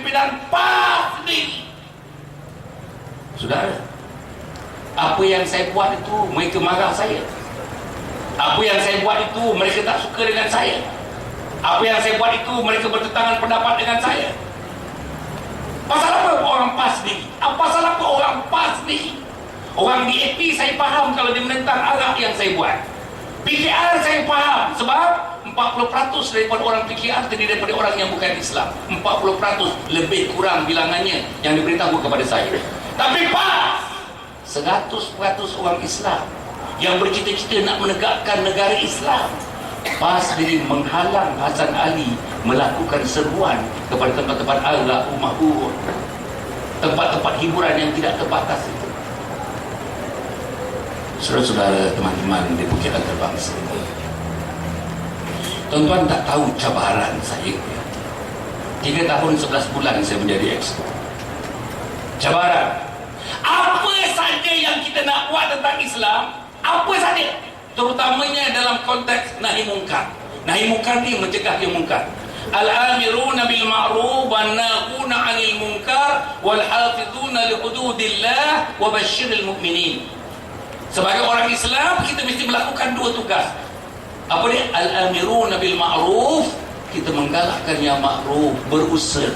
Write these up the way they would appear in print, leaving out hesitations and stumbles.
pimpinan PAS sendiri. Saudara, apa yang saya buat itu mereka marah saya. Apa yang saya buat itu mereka tak suka dengan saya. Apa yang saya buat itu mereka bertentangan pendapat dengan saya. Pasal apa orang PAS sendiri? Pasal apa orang PAS sendiri? Orang DAP saya faham kalau dia menentang arak yang saya buat. PKR saya faham sebab 40% daripada orang PKR terdiri daripada orang yang bukan Islam. 40% lebih kurang bilangannya yang diberitahu kepada saya. Tapi PAS 100% orang Islam yang bercita-cita nak menegakkan negara Islam. PAS sendiri menghalang Hasan Ali melakukan seruan kepada tempat-tempat arak, rumah urut, tempat-tempat hiburan yang tidak terbatas itu. Saudara-saudara, teman-teman di Bukit Antarabangsa, tuan-tuan tak tahu cabaran saya. 3 tahun 11 bulan saya menjadi exco. Cabaran apa saja yang kita nak buat tentang Islam, apa saja, terutamanya dalam konteks nahi mungkar. Nahi mungkar ni mencegah yang mungkar. Al-amiruna bil ma'ruf wan nahuna 'anil munkar wal hafizuna li hududillah wa basyiril mu'minin. Sebagai orang Islam, kita mesti melakukan 2 tugas. Apa dia? Al-amiruna bil ma'ruf, kita menggalakkan yang ma'ruf, berusaha.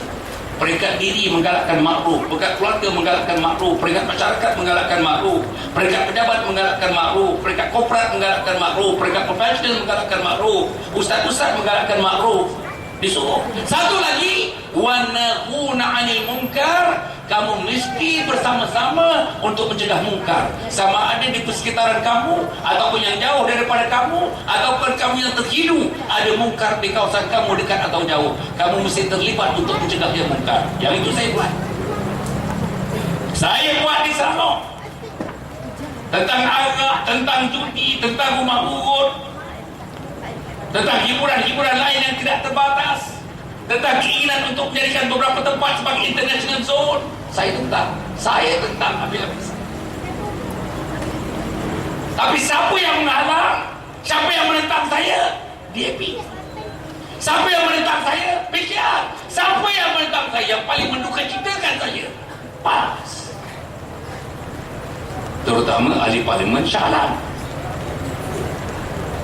Peringkat diri menggalakkan makruf, peringkat keluarga menggalakkan makruf, peringkat masyarakat menggalakkan makruf, peringkat pejabat menggalakkan makruf, peringkat korporat menggalakkan makruf, peringkat profesional menggalakkan makruf, ustaz-ustaz menggalakkan makruf. Disuruh. Satu lagi, wa nahuna 'anil munkar, kamu mesti bersama-sama untuk mencegah mungkar. Sama ada di persekitaran kamu ataupun yang jauh daripada kamu, ataupun kamu yang terhidu ada mungkar di kawasan kamu dekat atau jauh, kamu mesti terlibat untuk mencegah yang mungkar. Yang itu saya buat. Saya buat di Selangor. Tentang arak, tentang judi, tentang rumah urut, tentang hiburan-hiburan lain yang tidak terbatas, tentang keinginan untuk menjadikan beberapa tempat sebagai international zone. Saya tentang habis-habis. Tapi siapa yang menghalang? Siapa yang menentang saya? DAP. Siapa yang menentang saya? PKR. Siapa yang menentang saya? Yang paling mendukacitakan saya? PAS. Terutama ahli parlimen Shah Alam.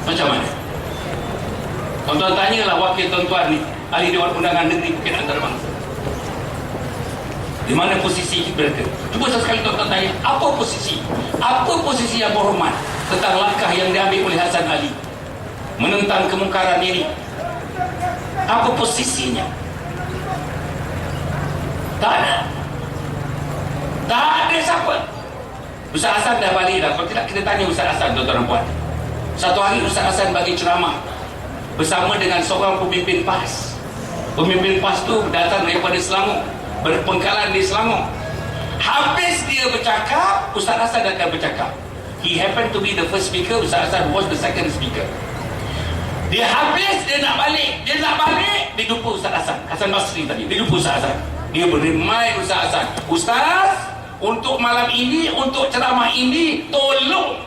Macam mana? Tuan-tuan tanyalah wakil tuan-tuan ni, ahli Dewan Undangan Negeri Bukit Antarabangsa. Di mana posisi mereka? Cuba sesekali tuan-tuan tanya, apa posisi? Apa posisi yang berhormat tentang langkah yang diambil oleh Hasan Ali menentang kemungkaran ini? Apa posisinya? Tak ada. Tak ada siapa. Ustaz Hasan dah balik dah. Kalau tidak kita tanya Ustaz Hasan, tuan-tuan dan puan. Satu hari Ustaz Hasan bagi ceramah bersama dengan seorang pemimpin PAS. Pemimpin PAS tu datang daripada Selangor, berpengkalan di Selangor. Habis dia bercakap, Ustaz Hasan akan bercakap. He happened to be the first speaker, Ustaz Hasan was the second speaker. Dia habis, dia nak balik, dia jumpa Ustaz Hasan, Hasan Basri tadi, dia jumpa Ustaz Hasan. Dia berimai Ustaz Hasan, Ustaz, untuk malam ini, untuk ceramah ini, tolong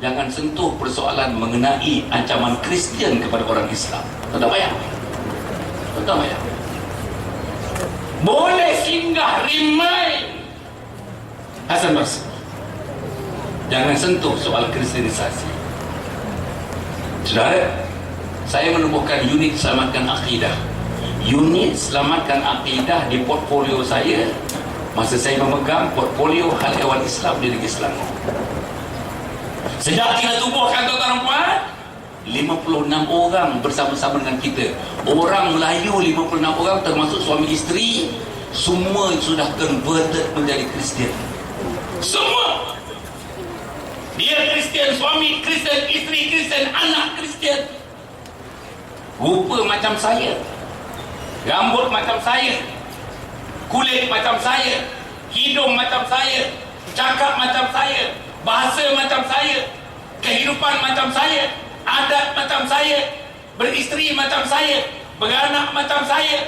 jangan sentuh persoalan mengenai ancaman Kristian kepada orang Islam. Tak bayang. Tak bayang. Boleh singgah rimai Hasan Basri, jangan sentuh soal kristianisasi. Saudara, saya menubuhkan unit selamatkan akidah. Unit selamatkan akidah di portfolio saya masa saya memegang portfolio hal ehwal Islam di negeri Selangor. Sejak kita tubuhkan tuan-tuan dan puan, 56 orang bersama-sama dengan kita. Orang Melayu 56 orang termasuk suami isteri, semua sudah converted menjadi Kristian. Semua. Dia Kristian, suami Kristian, isteri Kristian, anak Kristian. Rupa macam saya, rambut macam saya, kulit macam saya, hidung macam saya, cakap macam saya, bahasa macam saya, kehidupan macam saya, adat macam saya, beristeri macam saya, beranak macam saya.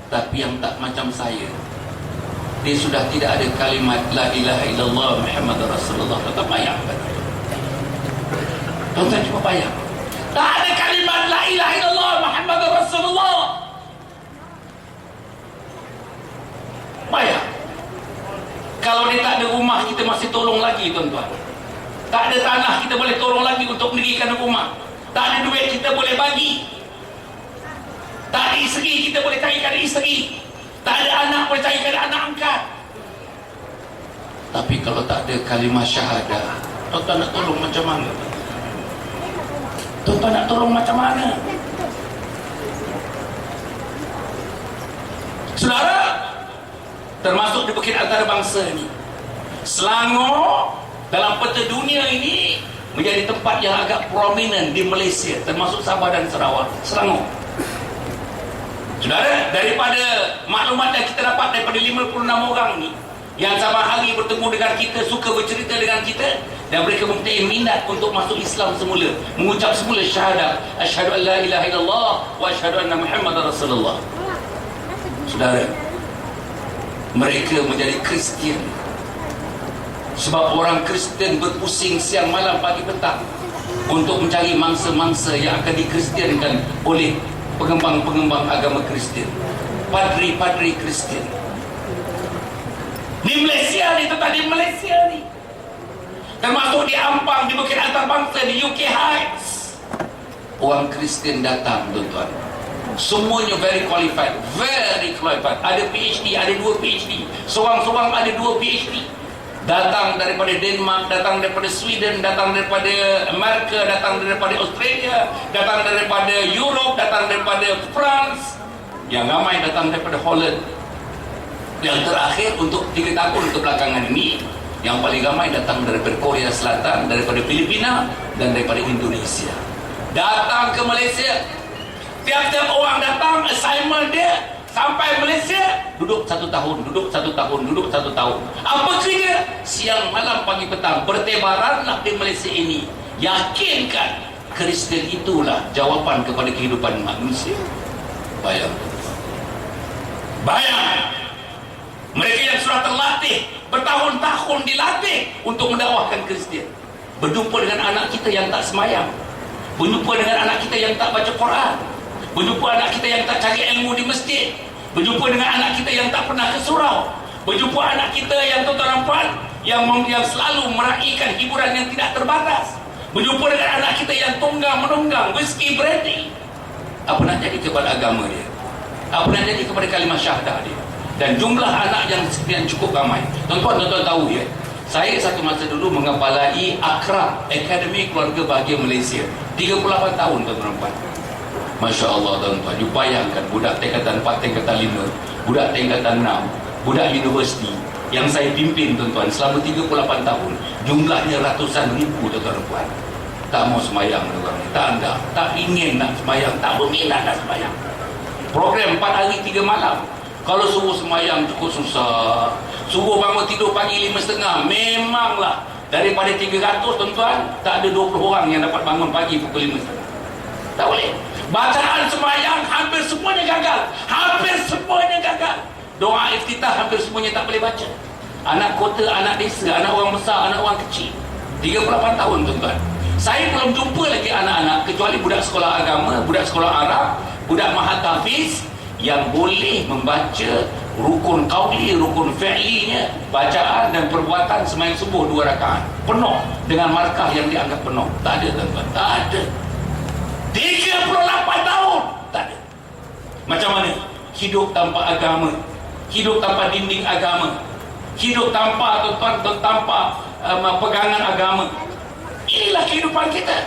Tapi yang tak macam saya, dia sudah tidak ada kalimat La ilaha illallah Muhammad Rasulullah. Tetap bayang. Tuan-tuan cuba bayang, tak ada kalimat La ilaha illallah Muhammad Rasulullah. Kalau dia tak ada rumah, kita masih tolong lagi tuan-tuan. Tak ada tanah, kita boleh tolong lagi untuk mendirikan rumah. Tak ada duit, kita boleh bagi. Tak ada isteri, kita boleh carikan isteri. Tak ada anak, boleh carikan anak angkat. Tapi kalau tak ada kalimah syahadah, tuan-tuan nak tolong macam mana? Tuan-tuan nak tolong macam mana? Saudara, termasuk di Bukit Antarabangsa ini, Selangor dalam peta dunia ini menjadi tempat yang agak prominent di Malaysia, termasuk Sabah dan Sarawak. Selangor, saudara, daripada maklumat yang kita dapat daripada 56 orang ni yang sama hari bertemu dengan kita, suka bercerita dengan kita, dan mereka mempunyai minat untuk masuk Islam semula, mengucap semula syahadah asyhadu an la ilaha illallah wa asyhadu anna muhammadar rasulullah. Saudara, mereka menjadi Kristian sebab orang Kristian berpusing siang malam pagi petang untuk mencari mangsa-mangsa yang akan dikristiankan oleh pengembang-pengembang agama Kristian, padri-padri Kristian. Di Malaysia ni, tetapi di Malaysia ni, termasuk di Ampang, di Bukit Antarabangsa, di UK Heights, orang Kristian datang tuan-tuan. Semuanya very qualified. Ada PhD, ada 2 PhD, seorang-seorang ada 2 PhD. Datang daripada Denmark, datang daripada Sweden, datang daripada Amerika, datang daripada Australia, datang daripada Europe, datang daripada France, yang ramai datang daripada Holland. Yang terakhir untuk 3 tahun kebelakangan ini, yang paling ramai datang daripada Korea Selatan, daripada Filipina, dan daripada Indonesia. Datang ke Malaysia. Tiap-tiap orang datang, assignment dia sampai Malaysia, duduk 1 tahun, duduk 1 tahun, duduk 1 tahun. Apa kerja? Siang, malam, pagi, petang, bertebaranlah di Malaysia ini. Yakinkan Kristian itulah jawapan kepada kehidupan manusia. Bayang. Mereka yang sudah terlatih, bertahun-tahun dilatih untuk mendakwahkan Kristian. Berjumpa dengan anak kita yang tak semayang, berjumpa dengan anak kita yang tak baca Quran, berjumpa anak kita yang tak cari ilmu di masjid, berjumpa dengan anak kita yang tak pernah ke surau, berjumpa anak kita yang tuan-tuan yang selalu meraihkan hiburan yang tidak terbatas, berjumpa dengan anak kita yang tunggang menunggang whisky brandy. Apa nak jadi kepada agama dia? Apa nak jadi kepada kalimah syahadah dia? Dan jumlah anak yang sekian cukup ramai. Tuan-tuan tahu ya, saya satu masa dulu mengepalai Akrab, Akademi Keluarga Bahagia Malaysia, 38 tahun tuan-tuan. Masya Allah tuan-tuan, you bayangkan budak tingkatan 4, tingkatan 5, budak tingkatan 6, budak universiti yang saya pimpin tuan-tuan selama 38 tahun, jumlahnya ratusan ribu tuan-tuan. Tak mau semayang orang ni, tak ingin nak semayang, tak berminat nak semayang. Program 4 hari 3 malam. Kalau suruh semayang cukup susah, suruh bangun tidur pagi 5.30, memanglah daripada 300 tuan-tuan, tak ada 20 orang yang dapat bangun pagi pukul 5.30. Tak boleh. Bacaan semayang hampir semuanya gagal. Doa iftitah hampir semuanya tak boleh baca. Anak kota, anak desa, anak orang besar, anak orang kecil, 38 tahun tuan-tuan. Saya belum jumpa lagi anak-anak kecuali budak sekolah agama, budak sekolah Arab, budak mahat tahfiz yang boleh membaca rukun qauli, rukun fi'linya, bacaan dan perbuatan sembahyang subuh 2 rakaat penuh dengan markah yang dianggap penuh. Tak ada tuan-tuan, tak ada. 38 tahun tak ada. Macam mana hidup tanpa agama, hidup tanpa dinding agama, hidup tanpa tuan-tuan, tanpa pegangan agama? Inilah kehidupan kita.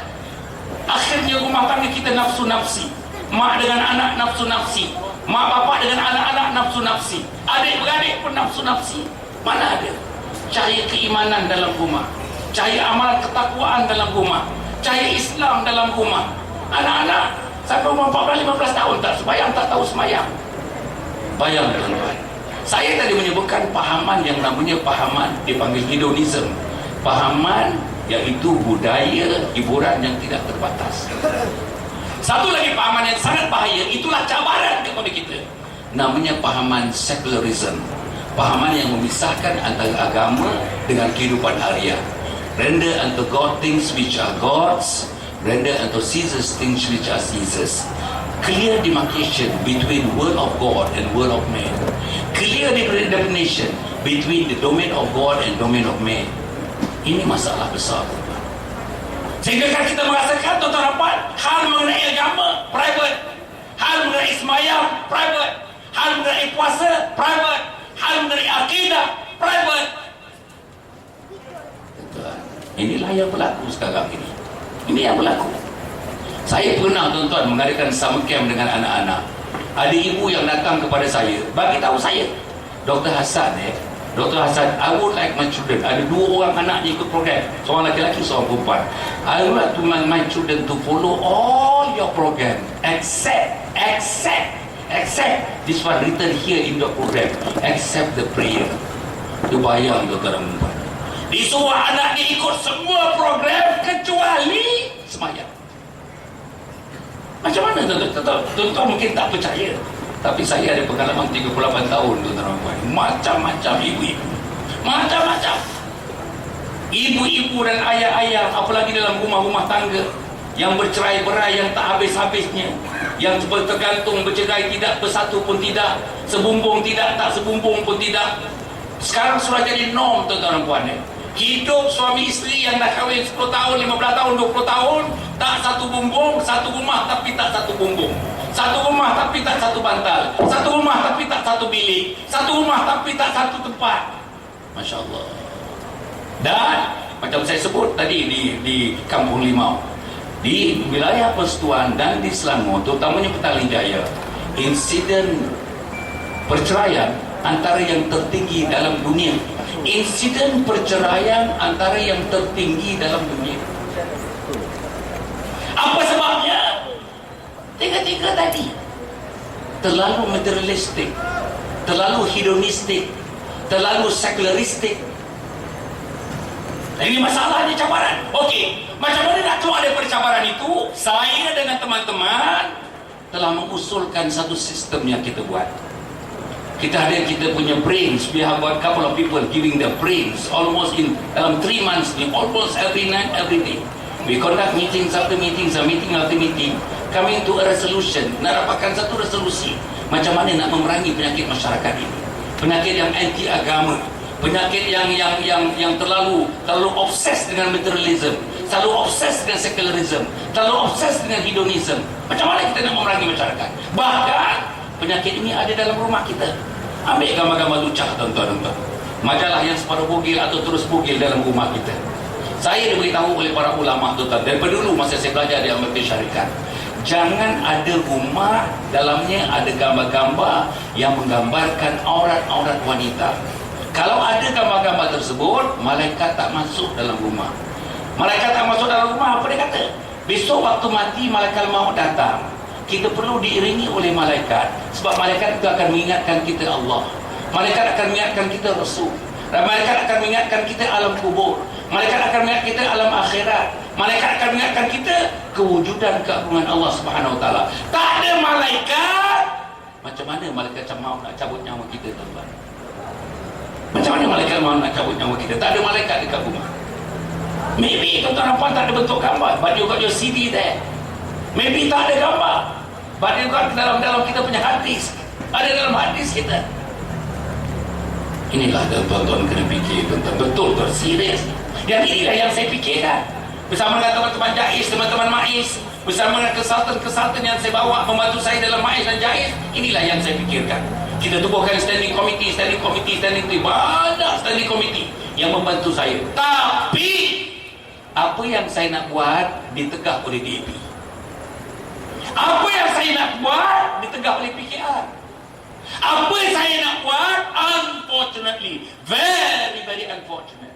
Akhirnya rumah tangga kita nafsu-nafsi, mak dengan anak nafsu-nafsi, mak bapak dengan anak-anak nafsu-nafsi, adik-beradik pun nafsu-nafsi. Mana ada cahaya keimanan dalam rumah, cahaya amalan ketakwaan dalam rumah, cahaya Islam dalam rumah? Anak-anak sampai umur 14-15 tahun tak sembahyang, tak tahu sembahyang. Bayang tuan-tuan, saya tadi menyebutkan pahaman yang namanya pahaman dipanggil hedonism, pahaman iaitu budaya hiburan yang tidak terbatas. Satu lagi pahaman yang sangat bahaya, itulah cabaran kepada kita, namanya pahaman secularism, pahaman yang memisahkan antara agama dengan kehidupan harian. Render unto God things which are gods, render unto Caesars things which are Caesars. Clear demarcation between word of God and word of man. Clear definition between the domain of God and domain of man. Ini masalah besar. Sehingga kan kita merasakan tuan-tuan puan, hal mengenai agama private, hal mengenai semayang private, hal mengenai puasa private, hal mengenai akidah private. Inilah yang berlaku sekarang ini. Ini yang berlaku. Saya pernah tuan-tuan mengadakan summer camp dengan anak-anak. Ada ibu yang datang kepada saya, bagi tahu saya, Dr. Hassan Dr. Hassan, I would like my children, ada 2 orang anaknya ikut program, seorang lelaki, seorang perempuan. I would like to my children to follow all your program, except this one written here in the program, except the prayer. Itu bayang tuan-tuan dan puan. Disuruh anaknya ikut semua program kecuali semayang. Macam mana tuan-tuan mungkin tak percaya, tapi saya ada pengalaman 38 tahun tuan-tuan. Macam-macam ibu-ibu, macam-macam ibu-ibu dan ayah-ayah, apalagi dalam rumah-rumah tangga yang bercerai-berai, yang tak habis-habisnya, yang bertergantung, bercerai tidak, bersatu pun tidak, sebumbung tidak, tak sebumbung pun tidak. Sekarang sudah jadi norm tuan-tuan dan puan. Hidup suami isteri yang dah kahwin 10 tahun, 15 tahun, 20 tahun, tak satu bumbung, satu rumah tapi tak satu bumbung, satu rumah tapi tak satu bantal, satu rumah tapi tak satu bilik, satu rumah tapi tak satu tempat. Masya Allah. Dan macam saya sebut tadi di Kampung Limau, di wilayah Persekutuan dan di Selangor, terutamanya Petaling Jaya, insiden perceraian antara yang tertinggi dalam dunia. Insiden perceraian antara yang tertinggi dalam dunia. Apa sebabnya? Tiga-tiga tadi. Terlalu materialistik, terlalu hedonistik, terlalu sekularistik. Ini masalahnya, cabaran. Okey, macam mana nak keluar dari percabaran itu? Saya dengan teman-teman telah mengusulkan satu sistem yang kita buat. Kita punya brains. We have got a couple of people giving their brains almost in 3 months, almost every night, every day. We conduct meetings after meetings, meeting after meeting, coming to a resolution. Nak dapatkan satu resolusi macam mana nak memerangi penyakit masyarakat ini, penyakit yang anti agama, penyakit yang terlalu obses dengan materialism, terlalu obses dengan secularism, terlalu obses dengan hedonism. Macam mana kita nak memerangi masyarakat? Bahkan penyakit ini ada dalam rumah kita. Ambil gambar-gambar lucah tuan-tuan. Majalah yang separuh bugil atau terus bugil dalam rumah kita. Saya diberitahu oleh para ulama tuan-tuan, daripada dulu masa saya belajar di Amerika Syarikat, jangan ada rumah dalamnya ada gambar-gambar yang menggambarkan aurat-aurat wanita. Kalau ada gambar-gambar tersebut, malaikat tak masuk dalam rumah. Malaikat tak masuk dalam rumah, apa dia kata? Besok waktu mati malaikat maut datang, kita perlu diiringi oleh malaikat, sebab malaikat itu akan mengingatkan kita Allah, malaikat akan mengingatkan kita Rasul, dan malaikat akan mengingatkan kita alam kubur, malaikat akan mengingatkan kita alam akhirat, malaikat akan mengingatkan kita kewujudan keagungan Allah Subhanahu Wa Taala. Tak ada malaikat, macam mana malaikat mau nak cabut nyawa kita tuan-tuan? Macam mana malaikat mau nak cabut nyawa kita? Tak ada malaikat dekat rumah. Maybe tuan-tuan nampak tak ada bentuk gambar, but you got your CD there. Maybe tak ada gambar, but you got dalam kita punya hadis, ada dalam hadis kita. Inilah tuan-tuan kena fikir tuan-tuan, betul serius. Dan inilah yang saya fikirkan bersama dengan teman-teman Jais, teman-teman Mais, bersama dengan konsultan yang saya bawa membantu saya dalam Mais dan Jais. Inilah yang saya fikirkan. Kita tubuhkan standing committee, banyak standing committee yang membantu saya. Tapi apa yang saya nak buat ditegak oleh DAP. Apa yang saya nak buat ditegak oleh PKR. Apa yang saya nak buat, unfortunately, very very unfortunate,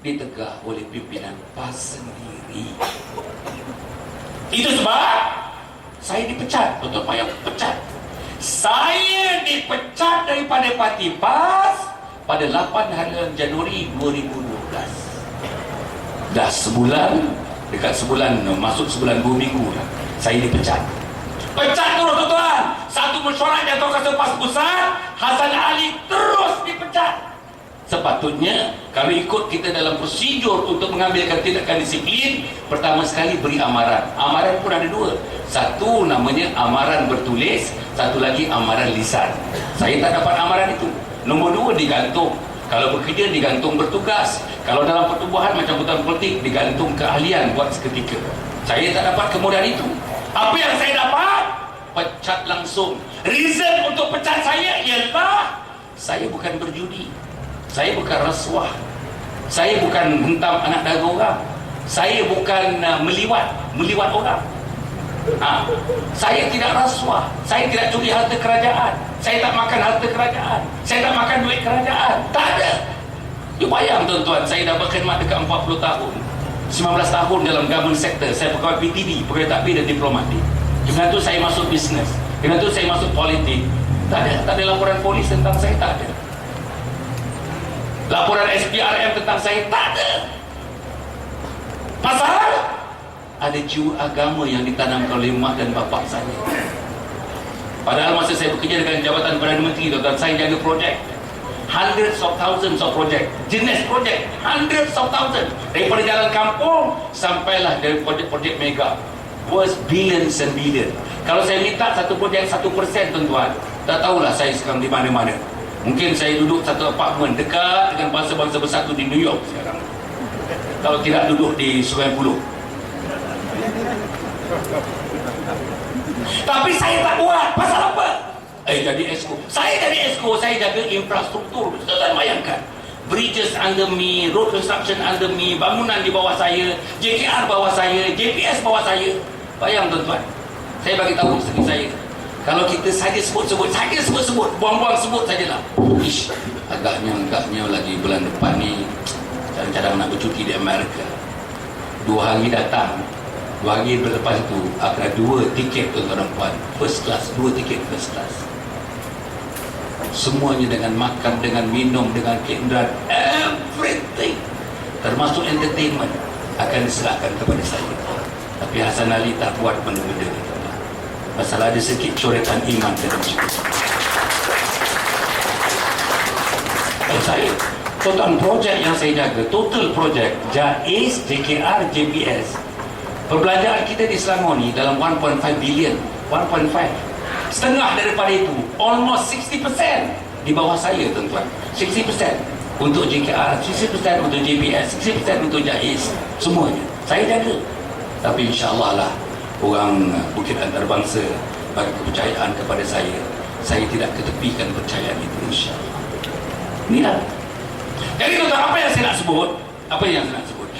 ditegak oleh pimpinan PAS sendiri. Itu sebab saya dipecat, Dr. Payah pecat. Saya dipecat daripada parti PAS pada 8 Januari 2012. Dah sebulan, dekat sebulan, masuk sebulan 2 minggu dah, saya dipecat. Pecat terus tuan-tuan. Satu mesyuarat Jatuh Kuasa PAS Pusat, Hasan Ali terus dipecat. Sepatutnya kalau ikut kita dalam prosedur untuk mengambilkan tindakan disiplin, pertama sekali beri amaran. Amaran pun ada 2. Satu namanya amaran bertulis, satu lagi amaran lisan. Saya tak dapat amaran itu. Nombor 2 digantung. Kalau bekerja digantung bertugas. Kalau dalam pertubuhan macam keputusan politik digantung keahlian buat seketika. Saya tak dapat kemudahan itu. Apa yang saya dapat? Pecat langsung. Reason untuk pecat saya ialah saya bukan berjudi, saya bukan rasuah, saya bukan hentam anak dara orang, saya bukan meliwat orang. Saya tidak rasuah, saya tidak curi harta kerajaan, saya tak makan harta kerajaan, saya tak makan duit kerajaan. Tak ada. You bayang tuan-tuan, saya dah berkhidmat dekat 40 tahun, 19 tahun dalam government sector. Saya pegawai PTD, pegawai takbir dan diplomatik. Dengan tu saya masuk bisnes, dengan tu saya masuk politik. Tak ada laporan polis tentang saya, tak ada. Laporan SPRM tentang saya, tak ada. Pasal ada jiwa agama yang ditanamkan oleh mak dan bapak saya. Padahal masa saya bekerja dengan Jabatan Perdana Menteri, tuan-tuan, saya jaga projek, hundreds of thousands of projek, jenis projek, hundreds of thousands, daripada jalan kampung sampailah dari projek-projek mega, worth billions and billions. Kalau saya minta satu projek 1%, tuan-tuan, tak tahulah saya sekarang di mana-mana. Mungkin saya duduk satu apartmen dekat dengan bangsa-bangsa bersatu di New York sekarang, kalau tidak duduk di Sungai Buloh. Tapi saya tak buat. Pasal apa? Jadi exco. Saya jadi exco, saya jaga infrastruktur. Tuan bayangkan, bridges under me, road construction under me, bangunan di bawah saya, JKR bawah saya, JPS bawah saya. Bayang tuan-tuan, saya bagi tahu isteri saya, kalau kita saja sebut-sebut, buang-buang sebut sajalah. Ish, agaknya lagi bulan depan ni cadang-cadang nak bercuti di Amerika. 2 hari datang, 2 hari berlepas itu ada 2 tiket tuan-tuan dan puan, first class, 2 tiket first class. Semuanya dengan makan, dengan minum, dengan keindahan, everything, termasuk entertainment, akan diserahkan kepada saya. Tapi Hasan Ali tak buat benda-benda itu. Pasal ada sedikit coretan iman dalam situ. Saya, total projek yang saya jaga, total projek JAIS, JKR, JPS, perbelanjaan kita di Selangor ni dalam 1.5 billion, 1.5. Setengah daripada itu, almost 60% di bawah saya, tuan-tuan. 60% untuk JKR, 60% untuk JPS, 60% untuk JAIS, semuanya saya jaga. Tapi insya-Allah lah, orang Bukit Antarabangsa bagi kepercayaan kepada saya tidak ketepikan kepercayaan itu, insya-Allah. Inilah. Jadi tuan-tuan, apa yang saya nak sebut?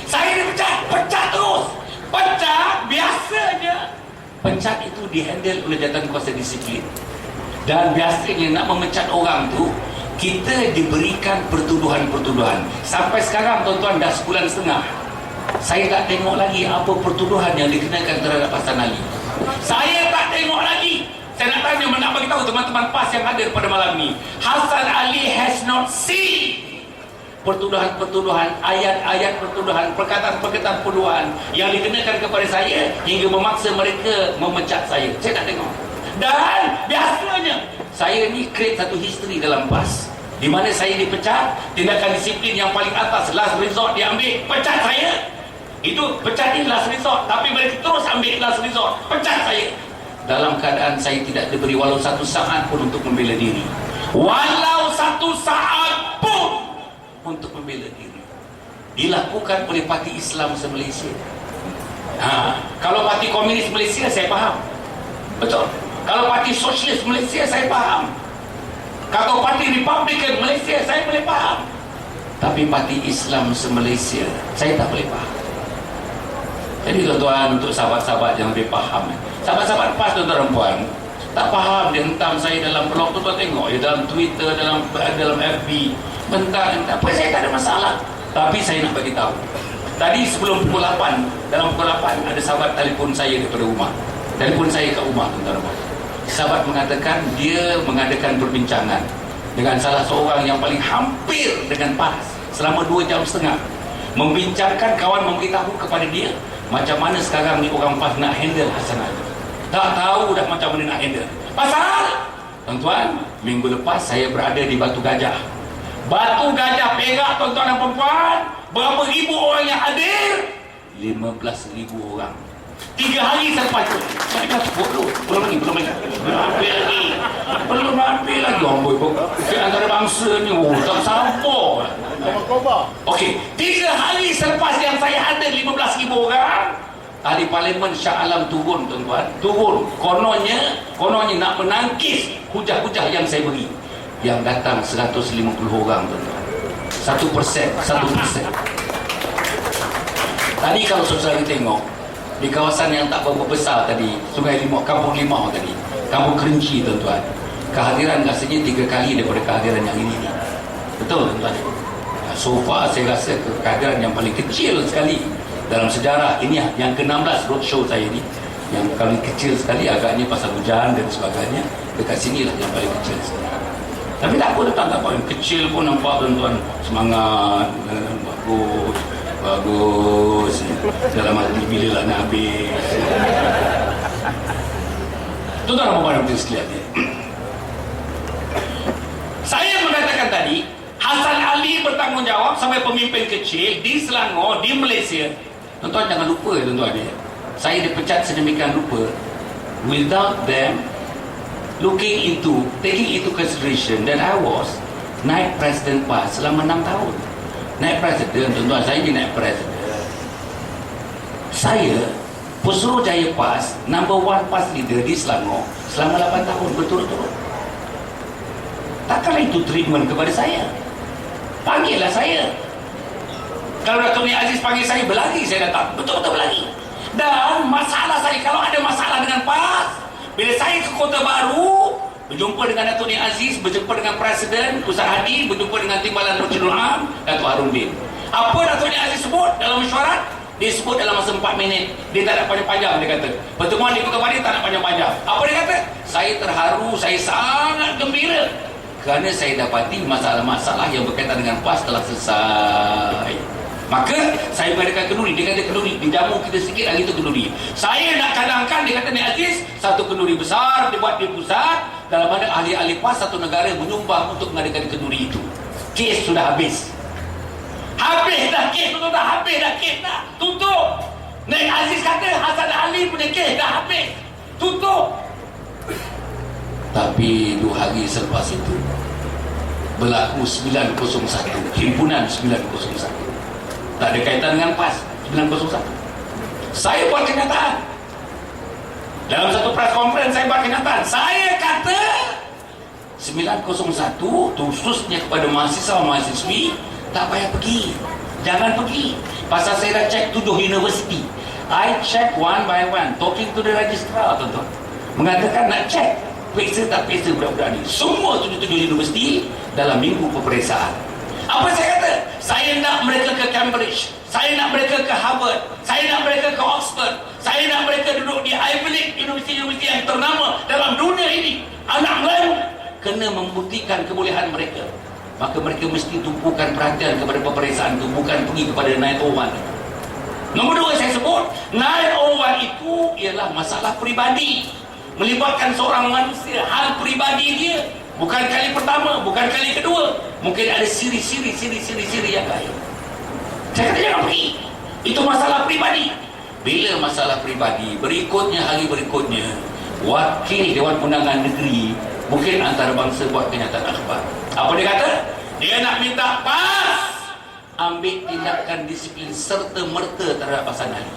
Saya pecat terus. Pecat, biasanya pecat itu dihandle oleh jawatan kuasa disiplin. Dan biasanya nak memecat orang tu, kita diberikan pertuduhan-pertuduhan. Sampai sekarang tuan-tuan dah sebulan setengah, saya tak tengok lagi apa pertuduhan yang dikenakan terhadap Hasan Ali. Saya tak tengok lagi. Saya nak tanya, nak bagi tahu teman-teman PAS yang hadir pada malam ni, Hasan Ali has not seen pertuduhan-pertuduhan, ayat-ayat pertuduhan, perkataan-perkataan pertuduhan yang dikenakan kepada saya hingga memaksa mereka memecat saya. Saya tak tengok. Dan biasanya saya ni create satu history dalam PAS, di mana saya dipecat, tindakan disiplin yang paling atas, last resort diambil, pecat saya. Itu pecat ni last resort, tapi mereka terus ambil last resort, pecat saya. Dalam keadaan saya tidak diberi walau satu saat pun untuk membela diri. Walau satu saat pun untuk membela diri. Dilakukan oleh Parti Islam se-Malaysia. Kalau Parti Komunis Malaysia saya faham, betul. Kalau Parti Sosialis Malaysia saya faham. Kalau Parti Republikan Malaysia saya boleh faham. Tapi Parti Islam se-Malaysia saya tak boleh faham. Jadi tuan-tuan, untuk sahabat-sahabat yang lebih faham, sahabat-sahabat PAS, tuan-tuan dan puan, tak faham dia hentam saya dalam blog, tuan-tuan tengok ya, dalam Twitter, dalam FB, hentam, apa, saya tak ada masalah. Tapi saya nak bagi tahu, tadi sebelum pukul 8, dalam pukul 8 ada sahabat telefon saya daripada rumah, telefon saya ke rumah, tuan-tuan dan puan. Sahabat mengatakan dia mengadakan perbincangan dengan salah seorang yang paling hampir dengan PAS selama 2,5 jam, membincangkan, kawan memberitahu kepada dia macam mana sekarang ni orang PAS nak handle Hasan Ali. Tak tahu dah macam mana nak handle. Pasal, tuan-tuan, minggu lepas saya berada di Batu Gajah. Batu Gajah Perak, tuan-tuan dan perempuan, berapa ribu orang yang hadir? 15,000 orang. 3 hari selepas itu. Saya dah sebut tu. Belum lagi. Belum ambil lagi. Amboi, Bukit Antarabangsa bangsa ni, tak sampur. Okey, 3 hari selepas yang saya hadir 15,000 orang, ahli parlimen Shah Alam turun, tuan-tuan. Turun. Kononnya nak menangkis hujah-hujah yang saya beri. Yang datang 150 orang, tuan-tuan. 1%. Tadi kalau saudara tengok, di kawasan yang tak berapa besar tadi, Sungai Limau, Kampung Limau tadi, Kampung Kerinci, tuan-tuan, kehadiran rasanya 3 kali daripada kehadiran yang ini. Betul, tuan-tuan? So far saya rasa kehadiran yang paling kecil sekali dalam sejarah ini, yang ke-16 roadshow saya ni, yang paling kecil sekali, agaknya pasal hujan dan sebagainya. Dekat sinilah yang paling kecil sekali. Tapi tak apa, tuan-tuan, tak apa. Yang kecil pun nampak, tuan-tuan, semangat, bagus. Dalam hati bila lah nak habis. Tuan-tuan, apa yang penting sekalian ni? Saya mengatakan tadi, Hassan Ali bertanggungjawab sampai pemimpin kecil di Selangor, di Malaysia. Tuan-tuan jangan lupa, tuan-tuan, saya dipecat sedemikian rupa without them taking into consideration that I was naib Presiden PAS selama 6 tahun. Naib Presiden, tuan-tuan, saya ni naib Presiden. Saya Pesuruhjaya PAS, number 1 PAS leader di Selangor selama 8 tahun berturut-turut. Takkanlah itu treatment kepada saya. Panggillah saya. Kalau Datuk Ni Aziz panggil saya berlari, saya datang. Betul-betul berlari. Dan masalah saya, kalau ada masalah dengan PAS, bila saya ke Kota Baru, berjumpa dengan Datuk Ni Aziz, berjumpa dengan Presiden Ustaz Hadi, berjumpa dengan Timbalan Rojinul Am, Datuk Harun Bin. Apa Datuk Ni Aziz sebut dalam mesyuarat? Dia sebut dalam masa 4 minit. Dia tak nak panjang-panjang, dia kata. Pertemuan di Kota Baru tak nak panjang-panjang. Apa dia kata? Saya terharu, saya sangat gembira kerana saya dapati masalah-masalah yang berkaitan dengan PAS telah selesai. Maka saya mengadakan kenduri. Dia kata kenduri, dijamu kita sikit, hari itu kenduri. Saya nak cadangkan, dia kata Ni Aziz, satu kenduri besar dibuat di pusat, dalam mana ahli-ahli PAS satu negara menyumbang untuk mengadakan kenduri itu. Kes sudah habis. Habis dah kes, tuan-tuan, dah habis dah kes dah. Tutup. Ni Aziz kata Hassan Ali punya kes dah habis. Tutup. Tapi 2 hari selepas itu berlaku 901, himpunan 901. Tak ada kaitan dengan PAS 901. Saya buat kenyataan. Dalam satu press conference saya buat kenyataan. Saya kata 901 khususnya kepada mahasiswa-mahasiswi, tak payah pergi. Jangan pergi. Pasal saya dah cek 7 universiti. I check one by one, talking to the registrar, tuan-tuan. Mengatakan nak cek peksa tak peksa budak-budak ni. Semua 7 universiti dalam minggu peperiksaan. Apa saya kata? Saya nak mereka ke Cambridge, saya nak mereka ke Harvard, saya nak mereka ke Oxford, saya nak mereka duduk di Ivy League, universiti-universiti yang ternama dalam dunia ini. Anak Melayu kena membuktikan kebolehan mereka. Maka mereka mesti tumpukan perhatian kepada peperiksaan itu, bukan pergi kepada 901. Nombor 2 saya sebut, 901 itu ialah masalah peribadi, melibatkan seorang manusia, hal peribadi dia. Bukan kali pertama, bukan kali kedua. Mungkin ada siri-siri yang lain. Saya kata jangan pergi. Itu masalah peribadi. Bila masalah peribadi, berikutnya, hari berikutnya, wakil Dewan Undangan Negeri mungkin antarabangsa buat kenyataan akhbar. Apa dia kata? Dia nak minta PAS ambil tindakan disiplin serta-merta terhadap Hassan Ali.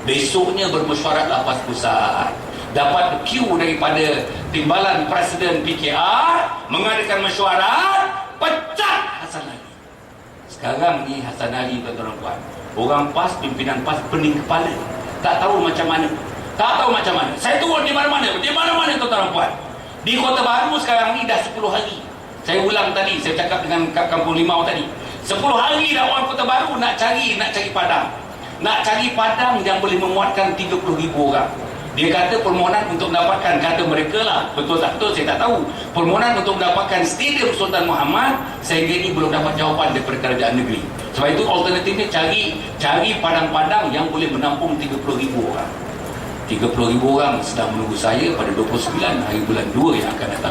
Besoknya bermesyuaratlah PAS Pusat, dapat queue daripada timbalan Presiden PKR, mengadakan mesyuarat, pecat Hassan Ali. Sekarang ni Hassan Ali, tuan-tuan dan puan, orang PAS, pimpinan PAS pening kepala, tak tahu macam mana. Saya turun di mana-mana, tuan-tuan dan puan. Di Kota Baru sekarang ni dah 10 hari. Saya ulang tadi, saya cakap dengan Kampung Limau tadi, 10 hari dah orang Kota Baru nak cari padang. Nak cari padang yang boleh memuatkan 30,000 orang. Dia kata permohonan untuk mendapatkan, kata mereka lah, betul tak betul saya tak tahu, permohonan untuk mendapatkan Stadium Sultan Muhammad sehingga ini belum dapat jawapan daripada kerajaan negeri. Sebab itu alternatifnya cari padang-padang yang boleh menampung 30,000 orang. 30,000 orang sedang menunggu saya pada 29 hari bulan 2 yang akan datang.